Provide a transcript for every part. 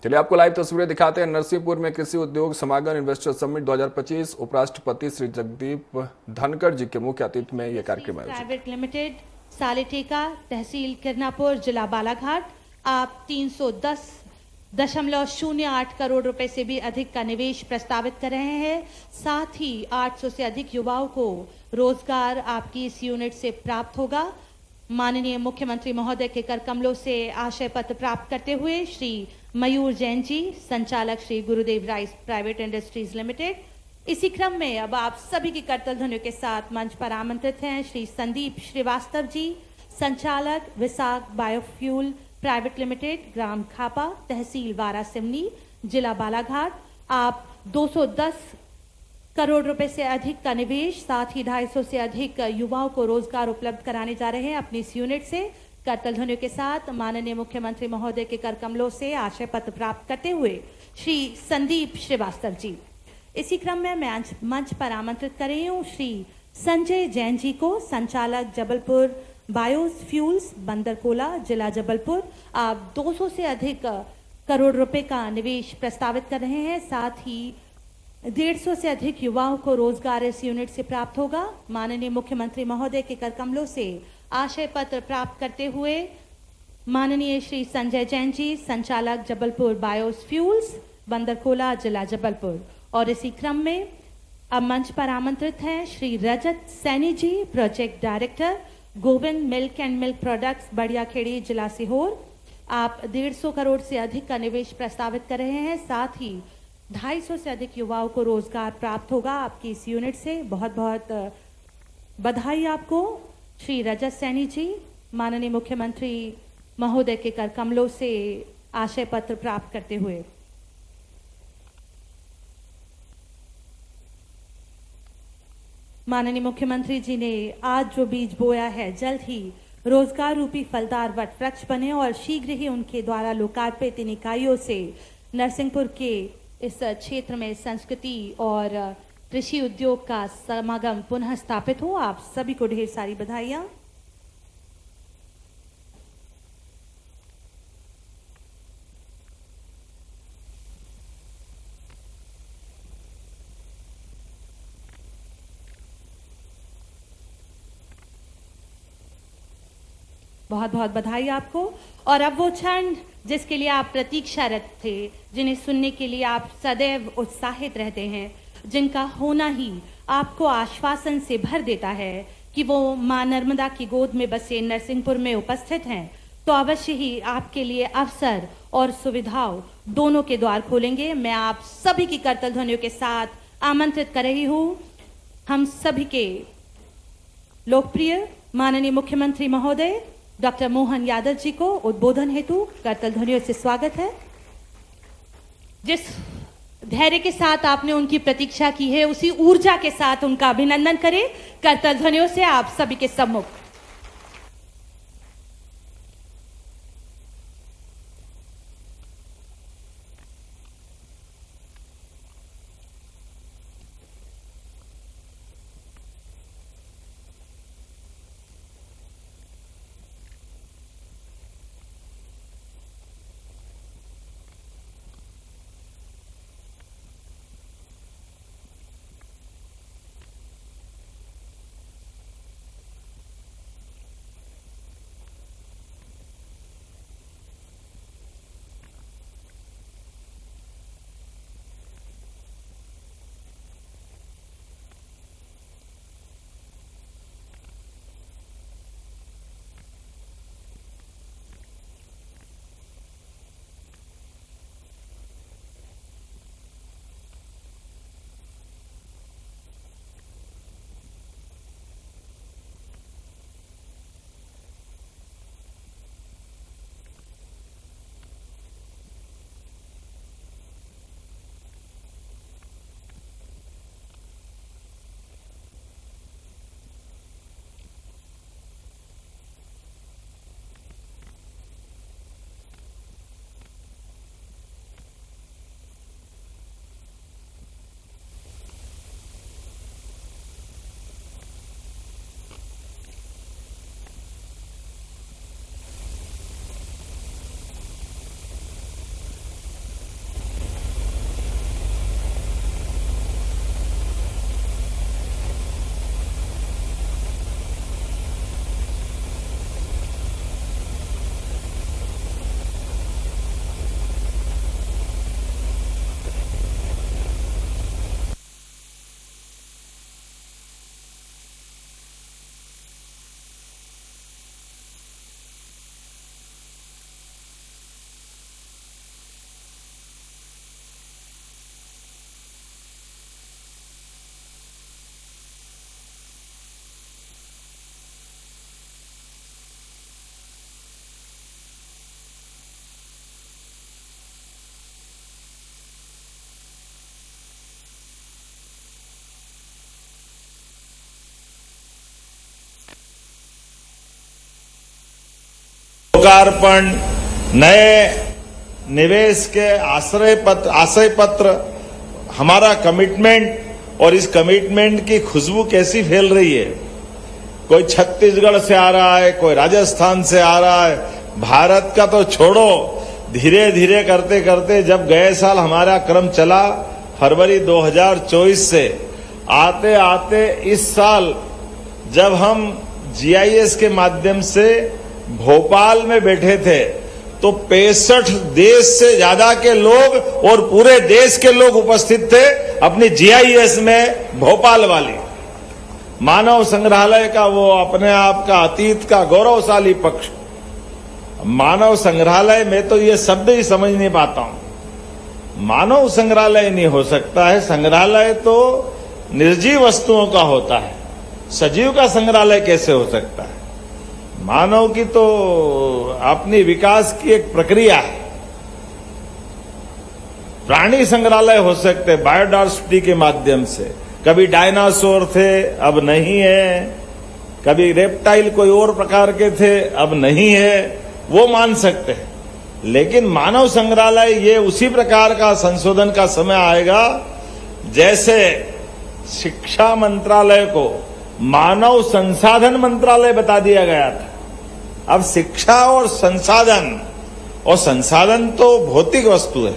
चलिए आपको लाइव तस्वीरें दिखाते हैं। नरसिंहपुर में कृषि उद्योग समागम इन्वेस्टर समिट 2025 उपराष्ट्रपति श्री जगदीप धनखड़ जी के मुख्य अतिथि में यह कार्यक्रम आयोजित। प्राइवेट लिमिटेड, सालेठेका, तहसील किरनापुर, जिला बालाघाट। आप 310.08 करोड़ रुपए से भी अधिक का निवेश प्रस्तावित कर रहे हैं। साथ ही 800 से अधिक युवाओं को रोजगार आपकी इस यूनिट से प्राप्त होगा। माननीय मुख्यमंत्री महोदय के कर कमलों से आशय पत्र प्राप्त करते हुए श्री मयूर जैन जी, संचालक Shri Gurudev rice private industries limited. इसी क्रम में अब आप सभी की करतल ध्वनियों के साथ मंच पर आमंत्रित हैं श्री संदीप श्रीवास्तव जी, संचालक विसाख बायोफ्यूल प्राइवेट लिमिटेड, ग्राम खापा, तहसील वारासिवनी, जिला बालाघाट। आप 210 करोड़ रुपए से अधिक का निवेश, साथ ही 250 से अधिक युवाओं को रोजगार उपलब्ध कराने जा रहे हैं अपनी इस यूनिट से। करतल ध्वनियों के साथ माननीय मुख्यमंत्री महोदय के कर कमलों से आशय पत्र प्राप्त करते हुए श्री संदीप श्रीवास्तव जी। इसी क्रम में मैं मंच पर आमंत्रित कर रही हूँ श्री संजय जैन जी को, संचालक जबलपुर बायोफ्यूल्स, बंदरकोला, जिला जबलपुर। आप 200 से अधिक करोड़ रुपए का निवेश प्रस्तावित कर रहे हैं। साथ ही 150 से अधिक युवाओं को रोजगार इस यूनिट से प्राप्त होगा। माननीय मुख्यमंत्री महोदय के कर कमलों से आशय पत्र प्राप्त करते हुए माननीय श्री संजय जैन जी, संचालक जबलपुर बायोफ्यूल्स, बंदरकोला, जिला जबलपुर। और इसी क्रम में अब मंच पर आमंत्रित हैं Shri Rajat Saini ji, project director, Govind milk and milk products, Badhiyakhedi, जिला सीहोर। आप 150 करोड़ से अधिक का निवेश प्रस्तावित कर रहे हैं। साथ ही 250 से अधिक युवाओं को रोजगार प्राप्त होगा आपकी इस यूनिट से। बहुत बहुत बधाई आपको श्री रजत सैनी जी। माननीय मुख्यमंत्री महोदय के कर कमलों से आशय पत्र प्राप्त करते हुए माननीय मुख्यमंत्री जी ने आज जो बीज बोया है, जल्द ही रोजगार रूपी फलदार वट वृक्ष बने और शीघ्र ही उनके द्वारा लोकार्पित इन इकाइयों से नरसिंहपुर के इस क्षेत्र में संस्कृति और कृषि उद्योग का समागम पुनः स्थापित हो। आप सभी को ढेर सारी बधाइयां। बहुत बहुत बधाई आपको। और अब वो क्षण जिसके लिए आप प्रतीक्षारत थे, जिन्हें सुनने के लिए आप सदैव उत्साहित रहते हैं, जिनका होना ही आपको आश्वासन से भर देता है कि वो मां नर्मदा की गोद में बसे नरसिंहपुर में उपस्थित हैं, तो अवश्य ही आपके लिए अवसर और सुविधाओं दोनों के द्वार खोलेंगे। मैं आप सभी की करतल ध्वनियों के साथ आमंत्रित कर रही हूँ हम सभी के लोकप्रिय माननीय मुख्यमंत्री महोदय डॉक्टर मोहन यादव जी को उद्बोधन हेतु करतल ध्वनियों से स्वागत है। जिस धैर्य के साथ आपने उनकी प्रतीक्षा की है, उसी ऊर्जा के साथ उनका अभिनंदन करें करतल ध्वनियों से आप सभी के सम्मुख। लोकार्पण, नए निवेश के आशय पत्र, हमारा कमिटमेंट, और इस कमिटमेंट की खुशबू कैसी फैल रही है। कोई छत्तीसगढ़ से आ रहा है, कोई राजस्थान से आ रहा है। भारत का तो छोड़ो, धीरे धीरे करते करते जब गए साल हमारा क्रम चला फरवरी 2024 से, आते आते इस साल जब हम GIS के माध्यम से भोपाल में बैठे थे तो 65 देश से ज्यादा के लोग और पूरे देश के लोग उपस्थित थे अपनी GIS में। भोपाल वाली मानव संग्रहालय का वो अपने आप का अतीत का गौरवशाली पक्ष। मानव संग्रहालय में तो ये शब्द ही समझ नहीं पाता हूं। मानव संग्रहालय नहीं हो सकता है। संग्रहालय तो निर्जीव वस्तुओं का होता है, सजीव का संग्रहालय कैसे हो सकता है। मानव की तो अपनी विकास की एक प्रक्रिया है। प्राणी संग्रहालय हो सकते हैं बायोडायवर्सिटी के माध्यम से। कभी डायनासोर थे, अब नहीं है। कभी रेप्टाइल कोई और प्रकार के थे, अब नहीं है, वो मान सकते हैं। लेकिन मानव संग्रहालय ये उसी प्रकार का संशोधन का समय आएगा जैसे शिक्षा मंत्रालय को मानव संसाधन मंत्रालय बता दिया गया था। अब शिक्षा और संसाधन तो भौतिक वस्तु है,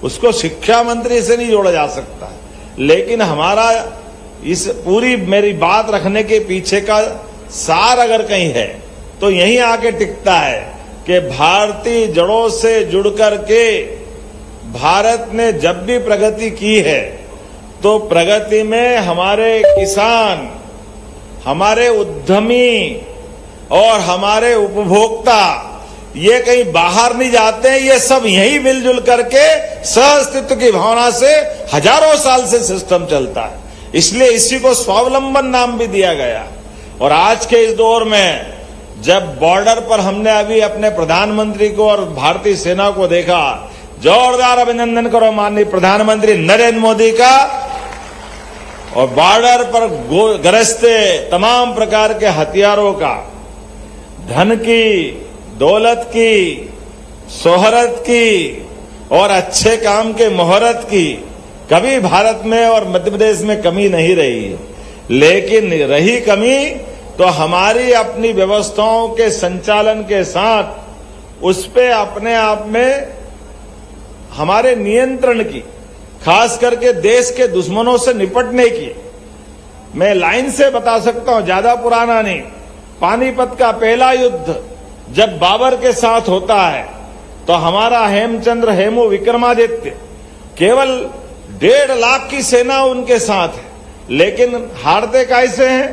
उसको शिक्षा मंत्री से नहीं जोड़ा जा सकता। लेकिन हमारा इस पूरी मेरी बात रखने के पीछे का सार अगर कहीं है तो यहीं आके टिकता है कि भारतीय जड़ों से जुड़ करके भारत ने जब भी प्रगति की है तो प्रगति में हमारे किसान, हमारे उद्यमी और हमारे उपभोक्ता ये कहीं बाहर नहीं जाते हैं। ये सब यहीं मिलजुल करके सह-अस्तित्व की भावना से हजारों साल से सिस्टम चलता है। इसलिए इसी को स्वावलंबन नाम भी दिया गया। और आज के इस दौर में जब बॉर्डर पर हमने अभी अपने प्रधानमंत्री को और भारतीय सेना को देखा, जोरदार अभिनंदन करो माननीय प्रधानमंत्री नरेंद्र मोदी का। और बॉर्डर पर गरजते तमाम प्रकार के हथियारों का, धन की, दौलत की, शोहरत की और अच्छे काम के मोहरत की कभी भारत में और मध्य प्रदेश में कमी नहीं रही है। लेकिन रही कमी तो हमारी अपनी व्यवस्थाओं के संचालन के साथ उस पे अपने आप में हमारे नियंत्रण की, खास करके देश के दुश्मनों से निपटने की। मैं लाइन से बता सकता हूं, ज्यादा पुराना नहीं। पानीपत का पहला युद्ध जब बाबर के साथ होता है तो हमारा हेमचंद्र हेमू विक्रमादित्य केवल 1.5 लाख की सेना उनके साथ है, लेकिन हारते कैसे हैं?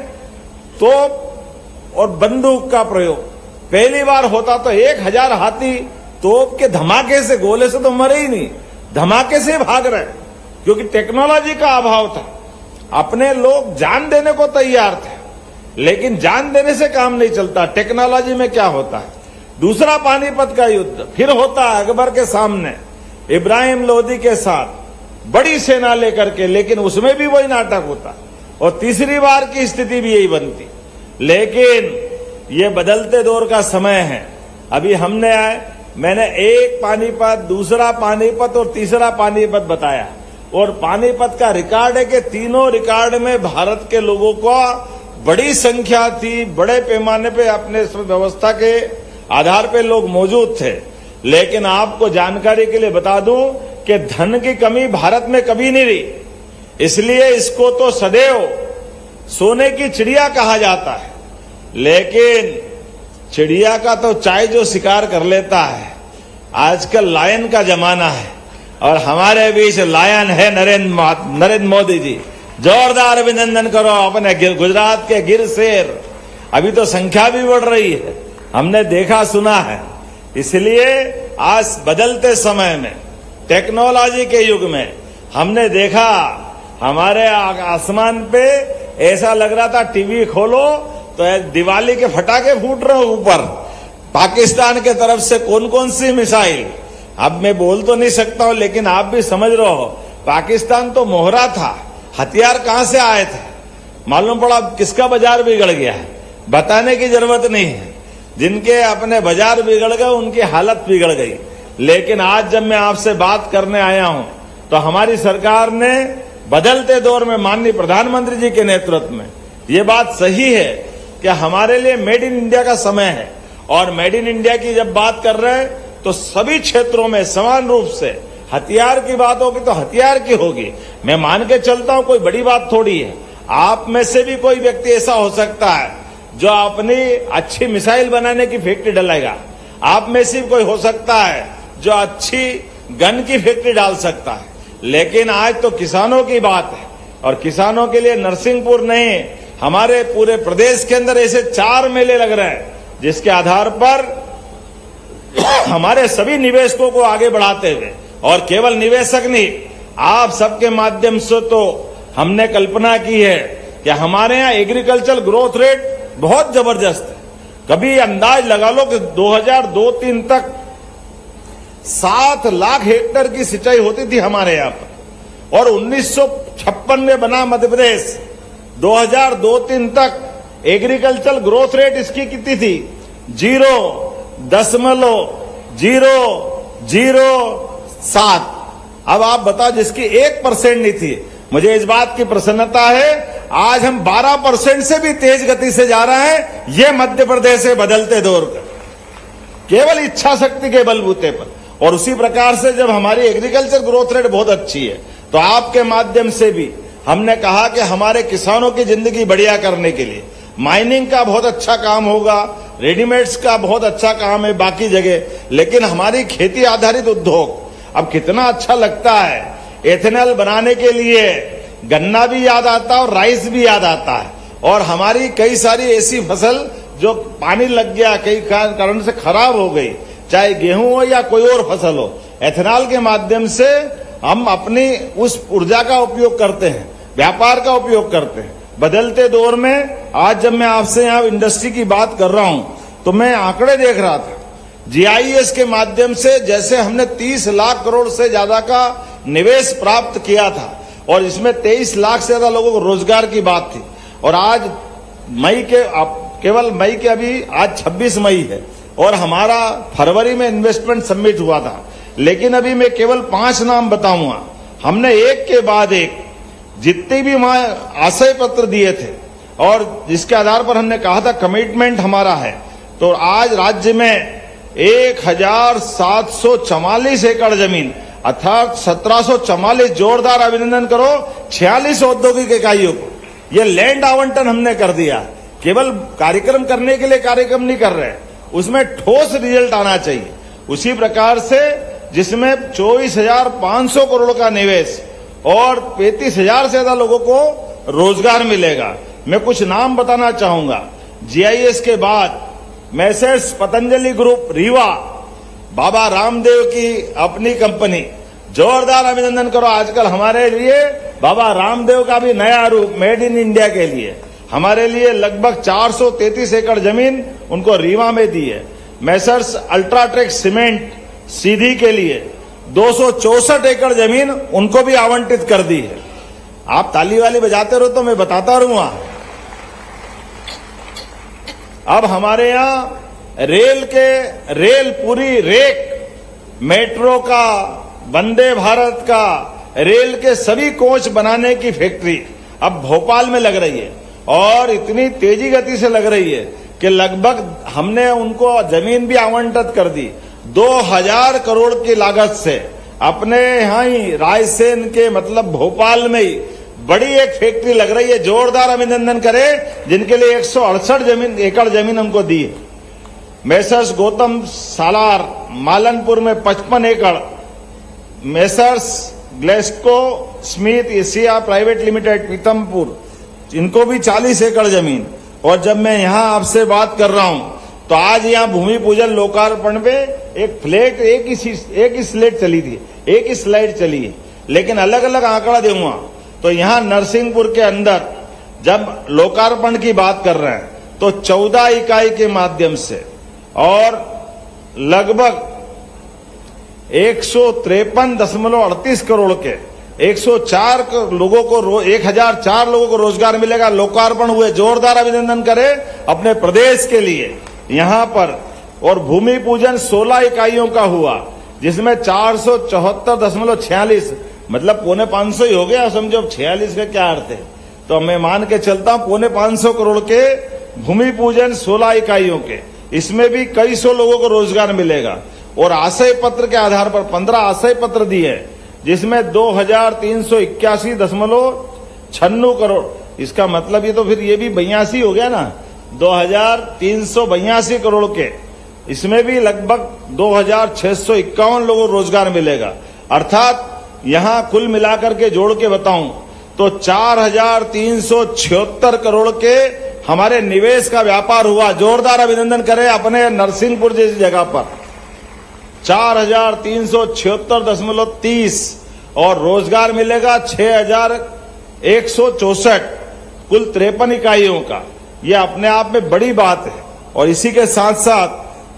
तोप और बंदूक का प्रयोग। पहली बार होता तो 1000 हाथी तोप के धमाके से, गोले से तो मरे ही नहीं, धमाके से भाग रहे, क्योंकि टेक्नोलॉजी का अभाव था। अपने लोग जान देने को तैयार थे, लेकिन जान देने से काम नहीं चलता। टेक्नोलॉजी में क्या होता है? दूसरा पानीपत का युद्ध फिर होता है अकबर के सामने, इब्राहिम लोदी के साथ बड़ी सेना लेकर के, लेकिन उसमें भी वही नाटक होता। और तीसरी बार की स्थिति भी यही बनती। लेकिन ये बदलते दौर का समय है। अभी मैंने एक पानीपत, दूसरा पानीपत और तीसरा पानीपत बताया। और पानीपत का रिकॉर्ड है कि तीनों रिकॉर्ड में भारत के लोगों को बड़ी संख्या थी, बड़े पैमाने पे अपने व्यवस्था के आधार पे लोग मौजूद थे। लेकिन आपको जानकारी के लिए बता दूं कि धन की कमी भारत में कभी नहीं रही, इसलिए इसको तो सदैव सोने की चिड़िया कहा जाता है। लेकिन चिड़िया का तो चाहे जो शिकार कर लेता है। आजकल लायन का जमाना है और हमारे बीच लायन है नरेंद्र मोदी जी। जोरदार अभिनंदन करो अपने गुजरात के गिर शेर। अभी तो संख्या भी बढ़ रही है, हमने देखा सुना है। इसलिए आज बदलते समय में, टेक्नोलॉजी के युग में हमने देखा हमारे आसमान पे ऐसा लग रहा था टीवी खोलो तो दिवाली के फटाके फूट रहे ऊपर। पाकिस्तान के तरफ से कौन कौन सी मिसाइल, अब मैं बोल तो नहीं सकता हूं, लेकिन आप भी समझ रहे हो। पाकिस्तान तो मोहरा था, हथियार कहां से आए थे मालूम पड़ा। किसका बाजार बिगड़ गया है बताने की जरूरत नहीं है। जिनके अपने बाजार बिगड़ गए, उनकी हालत बिगड़ गई। लेकिन आज जब मैं आपसे बात करने आया हूं तो हमारी सरकार ने बदलते दौर में माननीय प्रधानमंत्री जी के नेतृत्व में ये बात सही है कि हमारे लिए मेड इन इंडिया का समय है। और मेड इन इंडिया की जब बात कर रहे हैं तो सभी क्षेत्रों में समान रूप से हथियार की बात होगी तो हथियार की होगी। मैं मान के चलता हूं कोई बड़ी बात थोड़ी है। आप में से भी कोई व्यक्ति ऐसा हो सकता है जो अपनी अच्छी मिसाइल बनाने की फैक्ट्री डालेगा। आप में से कोई हो सकता है जो अच्छी गन की फैक्ट्री डाल सकता है। लेकिन आज तो किसानों की बात है और किसानों के लिए नरसिंहपुर नहीं, हमारे पूरे प्रदेश के अंदर ऐसे 4 मेले लग रहे हैं जिसके आधार पर हमारे सभी निवेशकों को आगे बढ़ाते हुए, और केवल निवेशक नहीं, आप सबके माध्यम से तो हमने कल्पना की है कि हमारे यहाँ एग्रीकल्चर ग्रोथ रेट बहुत जबरदस्त है। कभी अंदाज लगा लो कि 2002-03 तक 7 लाख हेक्टेयर की सिंचाई होती थी हमारे यहाँ पर, और 1956 में बना मध्य प्रदेश। 2002-03 तक एग्रीकल्चर ग्रोथ रेट इसकी कितनी थी? 0.007। अब आप बताओ, जिसकी 1% नहीं थी। मुझे इस बात की प्रसन्नता है, आज हम 12% से भी तेज गति से जा रहे हैं। ये मध्य प्रदेश है बदलते दौर का, केवल इच्छा शक्ति के बलबूते पर। और उसी प्रकार से जब हमारी एग्रीकल्चर ग्रोथ रेट बहुत अच्छी है तो आपके माध्यम से भी हमने कहा कि हमारे किसानों की जिंदगी बढ़िया करने के लिए माइनिंग का बहुत अच्छा काम होगा, रेडीमेड्स का बहुत अच्छा काम है बाकी जगह, लेकिन हमारी खेती आधारित उद्योग अब कितना अच्छा लगता है। एथेनॉल बनाने के लिए गन्ना भी याद आता है और राइस भी याद आता है। और हमारी कई सारी ऐसी फसल जो पानी लग गया, कई कारण से खराब हो गई, चाहे गेहूं हो या कोई और फसल हो, एथेनॉल के माध्यम से हम अपनी उस ऊर्जा का उपयोग करते हैं, व्यापार का उपयोग करते हैं। बदलते दौर में आज जब मैं आपसे यहाँ इंडस्ट्री की बात कर रहा हूं तो मैं आंकड़े देख रहा था। जीआईएस के माध्यम से जैसे हमने 30 लाख करोड़ से ज्यादा का निवेश प्राप्त किया था और इसमें 23 लाख से ज्यादा लोगों को रोजगार की बात थी। और आज केवल मई के अभी आज 26 मई है और हमारा फरवरी में इन्वेस्टमेंट सबमिट हुआ था। लेकिन अभी मैं केवल 5 नाम बताऊंगा। हमने एक के बाद एक जितने भी वहां आशय पत्र दिए थे और जिसके आधार पर हमने कहा था कमिटमेंट हमारा है, तो आज राज्य में 1744 एकड़ जमीन अर्थात 1744, जोरदार अभिनंदन करो 46 औद्योगिक इकाइयों को ये लैंड आवंटन हमने कर दिया। केवल कार्यक्रम करने के लिए कार्यक्रम नहीं कर रहे, उसमें ठोस रिजल्ट आना चाहिए। उसी प्रकार से जिसमें 24,500 करोड़ का निवेश और 35,000 से ज्यादा लोगों को रोजगार मिलेगा। मैं कुछ नाम बताना चाहूंगा। जीआईएस के बाद मैसेर्स पतंजलि ग्रुप रीवा, बाबा रामदेव की अपनी कंपनी, जोरदार अभिनंदन करो। आजकल हमारे लिए बाबा रामदेव का भी नया रूप मेड इन इंडिया के लिए हमारे लिए लगभग 433 एकड़ जमीन उनको रीवा में दी है। मैसर्स अल्ट्राटेक सीमेंट सीधी के लिए 264 एकड़ जमीन उनको भी आवंटित कर दी है। आप ताली वाली बजाते रहो तो मैं बताता रहूंगा। अब हमारे यहां रेल पूरी रेक, मेट्रो का, वंदे भारत का, रेल के सभी कोच बनाने की फैक्ट्री अब भोपाल में लग रही है और इतनी तेजी गति से लग रही है कि लगभग हमने उनको जमीन भी आवंटित कर दी 2000 करोड़ की लागत से। अपने यहाँ ही रायसेन के मतलब भोपाल में ही बड़ी एक फैक्ट्री लग रही है। जोरदार अभिनंदन करें जिनके लिए 168 एकड़ जमीन हमको दी है। मैसर्स गौतम सालार मालनपुर में 55 एकड़, Messrs ग्लेस्को Smith Asia private limited Pithampur, इनको भी 40 एकड़ जमीन। और जब मैं यहां आपसे बात कर रहा हूं तो आज यहां भूमि पूजन लोकार्पण पे एक फ्लैट एक ही स्लाइड चली थी, एक ही स्लाइड चली है, लेकिन अलग अलग आंकड़ा दूंगा। तो यहां नरसिंहपुर के अंदर जब लोकार्पण की बात कर रहे हैं तो 14 इकाई के माध्यम से और लगभग 153.38 करोड़ के 104 लोगों को 1004 लोगों को रोजगार मिलेगा। लोकार्पण हुए, जोरदार अभिनंदन करें अपने प्रदेश के लिए यहाँ पर, और भूमि पूजन 16 इकाइयों का हुआ, जिसमें 474.46 मतलब 450 ही हो गया, समझो अब 46 का क्या अर्थ है। तो मैं मान के चलता हूं 450 करोड़ के भूमि पूजन 16 इकाइयों के, इसमें भी कई सौ लोगों को रोजगार मिलेगा। और आशय पत्र के आधार पर 15 आशय पत्र दिए, जिसमें 2381.96 करोड़, इसका मतलब ये तो फिर ये भी 82 हो गया ना, 2382 करोड़ के, इसमें भी लगभग 2651 लोगों को रोजगार मिलेगा। अर्थात यहां कुल मिलाकर के जोड़ के बताऊं तो 4376 करोड़ के हमारे निवेश का व्यापार हुआ। जोरदार अभिनंदन करें अपने नरसिंहपुर जैसी जगह पर 4376.30 और रोजगार मिलेगा 6164, कुल 53 इकाइयों का। यह अपने आप में बड़ी बात है। और इसी के साथ साथ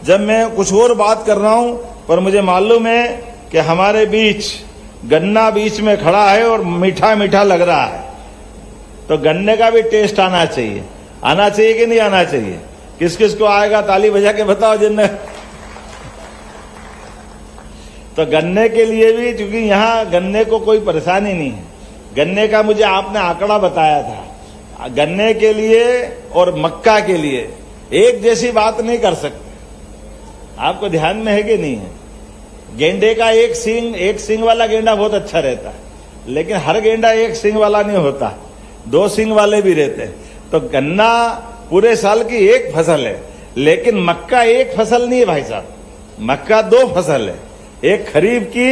जब मैं कुछ और बात कर रहा हूं, पर मुझे मालूम है कि हमारे बीच गन्ना बीच में खड़ा है और मीठा मीठा लग रहा है, तो गन्ने का भी टेस्ट आना चाहिए। आना चाहिए कि नहीं आना चाहिए? किस किस को आएगा ताली बजा के बताओ जिनने। तो गन्ने के लिए भी, क्योंकि यहां गन्ने को कोई परेशानी नहीं है, गन्ने का मुझे आपने आंकड़ा बताया था, गन्ने के लिए और मक्का के लिए एक जैसी बात नहीं कर सकते। आपको ध्यान में है कि नहीं है? गेंडे का एक सींग वाला गेंडा बहुत अच्छा रहता है, लेकिन हर गेंडा एक सींग वाला नहीं होता, 2 सींग वाले भी रहते हैं। तो गन्ना पूरे साल की एक फसल है, लेकिन मक्का एक फसल नहीं है भाई साहब, मक्का 2 फसल है, एक खरीफ की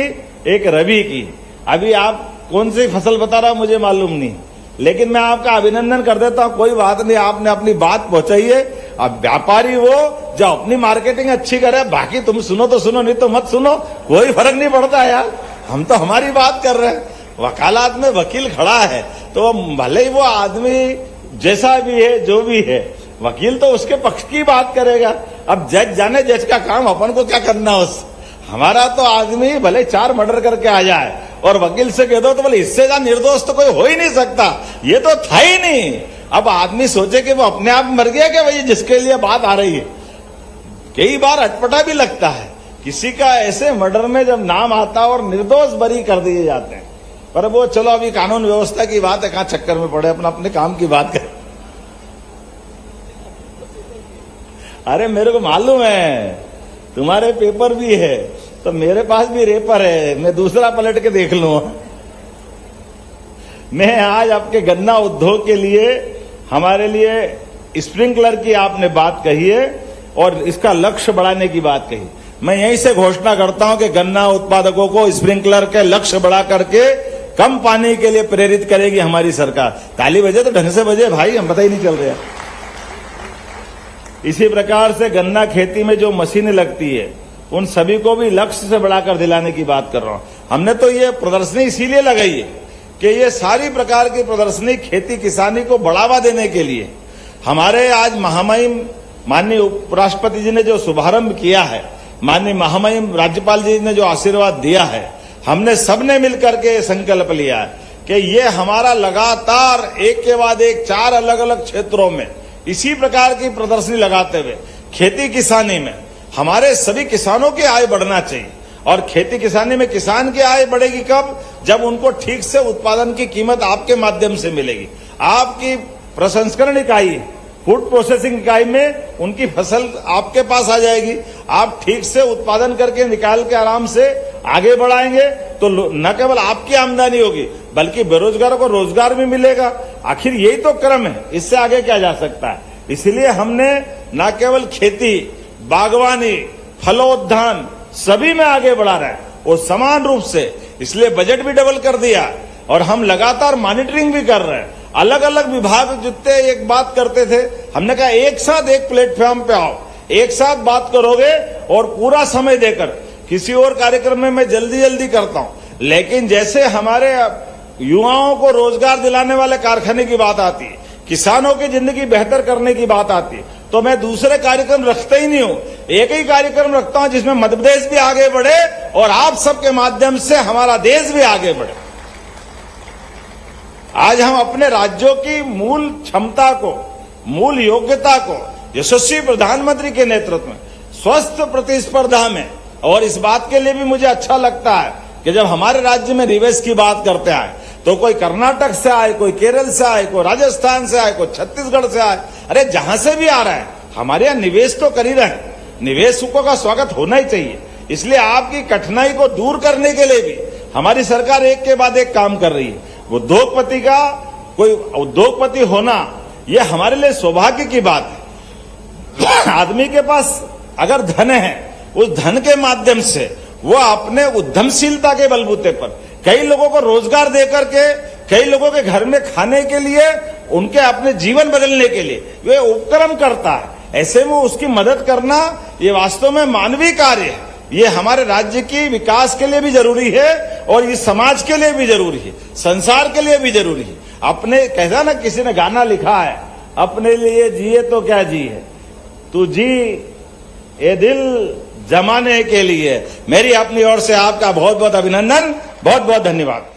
एक रबी की। अभी आप कौन सी फसल बता रहा मुझे मालूम नहीं, लेकिन मैं आपका अभिनंदन कर देता हूं। कोई बात नहीं, आपने अपनी बात पहुंचाई है। अब व्यापारी वो जो अपनी मार्केटिंग अच्छी करे, बाकी तुम सुनो तो सुनो, नहीं तो मत सुनो, कोई फर्क नहीं पड़ता यार। हम तो हमारी बात कर रहे हैं। वकालत में वकील खड़ा है, तो भले ही वो आदमी जैसा भी है, जो भी है, वकील तो उसके पक्ष की बात करेगा। अब जज जाने जज का काम, अपन को क्या करना उस। हमारा तो आदमी भले 4 मर्डर करके आ जाए और वकील से कह दो तो बोले इससे ज्यादा निर्दोष तो कोई हो ही नहीं सकता, ये तो था ही नहीं। अब आदमी सोचे कि वो अपने आप मर गया क्या भाई, जिसके लिए बात आ रही है। कई बार अटपटा भी लगता है किसी का ऐसे मर्डर में जब नाम आता और निर्दोष बरी कर दिए जाते हैं। पर वो चलो अभी कानून व्यवस्था की बात है, कहां चक्कर में पड़े, अपना अपने काम की बात करें। अरे मेरे को मालूम है तुम्हारे पेपर भी है, तो मेरे पास भी रेपर है, मैं दूसरा पलट के देख लूंगा। मैं आज आपके गन्ना उद्योग के लिए, हमारे लिए स्प्रिंकलर की आपने बात कही है और इसका लक्ष्य बढ़ाने की बात कही। मैं यहीं से घोषणा करता हूं कि गन्ना उत्पादकों को स्प्रिंकलर के लक्ष्य बढ़ा करके कम पानी के लिए प्रेरित करेगी हमारी सरकार। ताली बजे तो ढंग से बजे भाई, हम पता ही नहीं चल रहा। इसी प्रकार से गन्ना खेती में जो मशीनें लगती है, उन सभी को भी लक्ष्य से बढ़ाकर दिलाने की बात कर रहा हूं। हमने तो ये प्रदर्शनी इसीलिए लगाई है कि ये सारी प्रकार की प्रदर्शनी खेती किसानी को बढ़ावा देने के लिए, हमारे आज महामहिम माननीय उपराष्ट्रपति जी ने जो शुभारंभ किया है, माननीय महामहिम राज्यपाल जी ने जो आशीर्वाद दिया है, हमने सबने मिलकर के संकल्प लिया है कि ये हमारा लगातार एक के बाद एक 4 अलग अलग क्षेत्रों में इसी प्रकार की प्रदर्शनी लगाते हुए खेती किसानी में हमारे सभी किसानों की आय बढ़ना चाहिए। और खेती किसानी में किसान की आय बढ़ेगी कब? जब उनको ठीक से उत्पादन की कीमत आपके माध्यम से मिलेगी। आपकी प्रसंस्करण इकाई, फूड प्रोसेसिंग इकाई में उनकी फसल आपके पास आ जाएगी। आप ठीक से उत्पादन करके निकाल के आराम से आगे बढ़ाएंगे तो न केवल आपकी आमदनी होगी, बल्कि बेरोजगारों को रोजगार भी मिलेगा। आखिर यही तो क्रम है, इससे आगे क्या जा सकता है। इसलिए हमने न केवल खेती, बागवानी, फलोद्यान सभी में आगे बढ़ा रहे हैं और समान रूप से, इसलिए बजट भी डबल कर दिया और हम लगातार मॉनिटरिंग भी कर रहे हैं। अलग अलग विभाग जितने एक बात करते थे, हमने कहा एक साथ एक प्लेटफॉर्म पे आओ, एक साथ बात करोगे और पूरा समय देकर। किसी और कार्यक्रम में मैं जल्दी जल्दी करता हूं, लेकिन जैसे हमारे युवाओं को रोजगार दिलाने वाले कारखाने की बात आती है, किसानों की जिंदगी बेहतर करने की बात आती है, तो मैं दूसरे कार्यक्रम रखता ही नहीं हूं। एक ही कार्यक्रम रखता हूं जिसमें मध्य प्रदेश भी आगे बढ़े और आप सबके माध्यम से हमारा देश भी आगे बढ़े। आज हम अपने राज्यों की मूल क्षमता को, मूल योग्यता को यशस्वी प्रधानमंत्री के नेतृत्व में स्वस्थ प्रतिस्पर्धा में, और इस बात के लिए भी मुझे अच्छा लगता है कि जब हमारे राज्य में निवेश की बात करते हैं तो कोई कर्नाटक से आए, कोई केरल से आए, कोई राजस्थान से आए, कोई छत्तीसगढ़ से आए, अरे जहां से भी आ रहा है हमारे यहाँ निवेश तो कर ही रहे हैं। निवेशकों का स्वागत होना ही चाहिए। इसलिए आपकी कठिनाई को दूर करने के लिए भी हमारी सरकार एक के बाद एक काम कर रही है। उद्योगपति का कोई उद्योगपति होना यह हमारे लिए सौभाग्य की बात है। आदमी के पास अगर धन है, उस धन के माध्यम से वो अपने उद्यमशीलता के बलबूते पर कई लोगों को रोजगार देकर के, कई लोगों के घर में खाने के लिए, उनके अपने जीवन बदलने के लिए वे उपक्रम करता है। ऐसे में उसकी मदद करना ये वास्तव में मानवीय कार्य है। ये हमारे राज्य की विकास के लिए भी जरूरी है और इस समाज के लिए भी जरूरी है, संसार के लिए भी जरूरी है। अपने कहता ना, किसी ने गाना लिखा है, अपने लिए जिए तो क्या जिए, तू जी ये दिल जमाने के लिए। मेरी अपनी ओर से आपका बहुत बहुत अभिनंदन, बहुत बहुत धन्यवाद।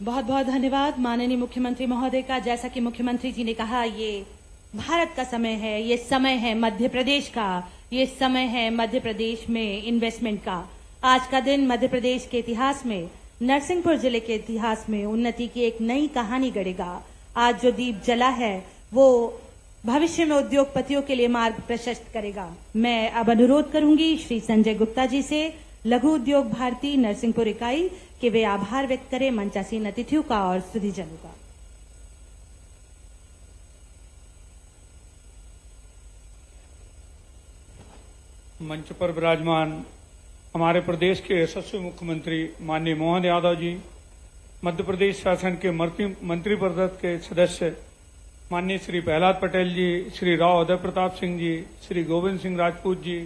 बहुत बहुत धन्यवाद माननीय मुख्यमंत्री महोदय का। जैसा कि मुख्यमंत्री जी ने कहा, ये भारत का समय है, ये समय है मध्य प्रदेश का, ये समय है मध्य प्रदेश में इन्वेस्टमेंट का। आज का दिन मध्य प्रदेश के इतिहास में, नरसिंहपुर जिले के इतिहास में उन्नति की एक नई कहानी गढ़ेगा। आज जो दीप जला है वो भविष्य में उद्योगपतियों के लिए मार्ग प्रशस्त करेगा। मैं अब अनुरोध करूंगी श्री संजय गुप्ता जी से, लघु उद्योग भारती नरसिंहपुर इकाई, कि वे आभार व्यक्त करें मंचासीन अतिथियों का और स्तुतिजनों का। मंच पर विराजमान हमारे प्रदेश के यशस्वी मुख्यमंत्री माननीय मोहन यादव जी, मध्य प्रदेश शासन के मंत्रिपरिषद के सदस्य माननीय श्री प्रहलाद पटेल जी, श्री राव उदय प्रताप सिंह जी, श्री गोविंद सिंह राजपूत जी,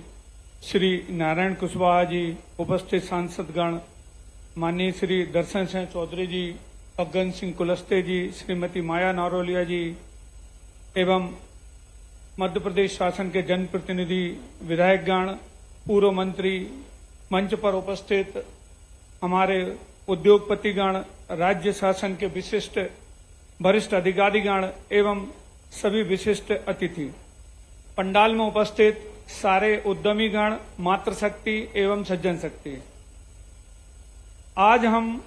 श्री नारायण कुशवाहा जी, उपस्थित सांसदगण माननीय श्री दर्शन सिंह चौधरी जी, अफगन सिंह कुलस्ते जी, श्रीमती माया नारोलिया जी एवं मध्य प्रदेश शासन के जनप्रतिनिधि, विधायकगण, पूर्व मंत्री, मंच पर उपस्थित हमारे उद्योगपतिगण, राज्य शासन के विशिष्ट वरिष्ठ अधिकारीगण एवं सभी विशिष्ट अतिथि, पंडाल में उपस्थित सारे उद्यमीगण, मातृशक्ति एवं सज्जन शक्ति। आज हम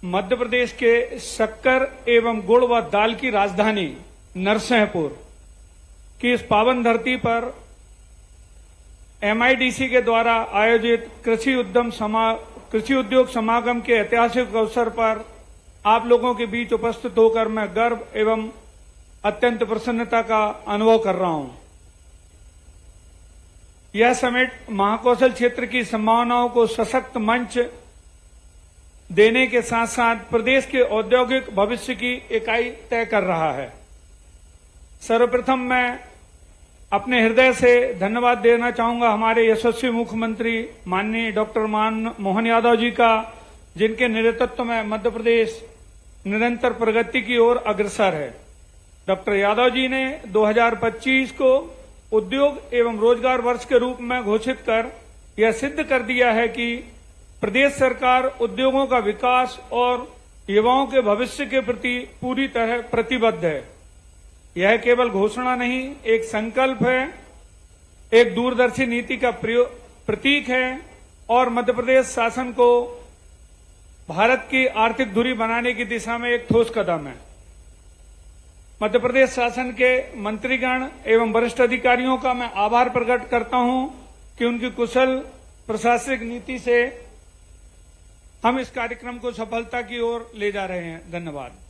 मध्य प्रदेश के शक्कर एवं गुड़ व दाल की राजधानी नरसिंहपुर की इस पावन धरती पर MIDC के द्वारा आयोजित कृषि उद्योग समागम के ऐतिहासिक अवसर पर आप लोगों के बीच उपस्थित होकर मैं गर्व एवं अत्यंत प्रसन्नता का अनुभव कर रहा हूं। यह समिट महाकौशल क्षेत्र की संभावनाओं को सशक्त मंच देने के साथ साथ प्रदेश के औद्योगिक भविष्य की इकाई तय कर रहा है। सर्वप्रथम मैं अपने हृदय से धन्यवाद देना चाहूंगा हमारे यशस्वी मुख्यमंत्री माननीय डॉक्टर मोहन यादव जी का, जिनके नेतृत्व में मध्य प्रदेश निरंतर प्रगति की ओर अग्रसर है। डॉक्टर यादव जी ने 2025 को उद्योग एवं रोजगार वर्ष के रूप में घोषित कर यह सिद्ध कर दिया है कि प्रदेश सरकार उद्योगों का विकास और युवाओं के भविष्य के प्रति पूरी तरह प्रतिबद्ध है। यह केवल घोषणा नहीं, एक संकल्प है, एक दूरदर्शी नीति का प्रतीक है और मध्य प्रदेश शासन को भारत की आर्थिक धुरी बनाने की दिशा में एक ठोस कदम है। मध्य प्रदेश शासन के मंत्रीगण एवं वरिष्ठ अधिकारियों का मैं आभार प्रकट करता हूं कि उनकी कुशल प्रशासनिक नीति से हम इस कार्यक्रम को सफलता की ओर ले जा रहे हैं। धन्यवाद।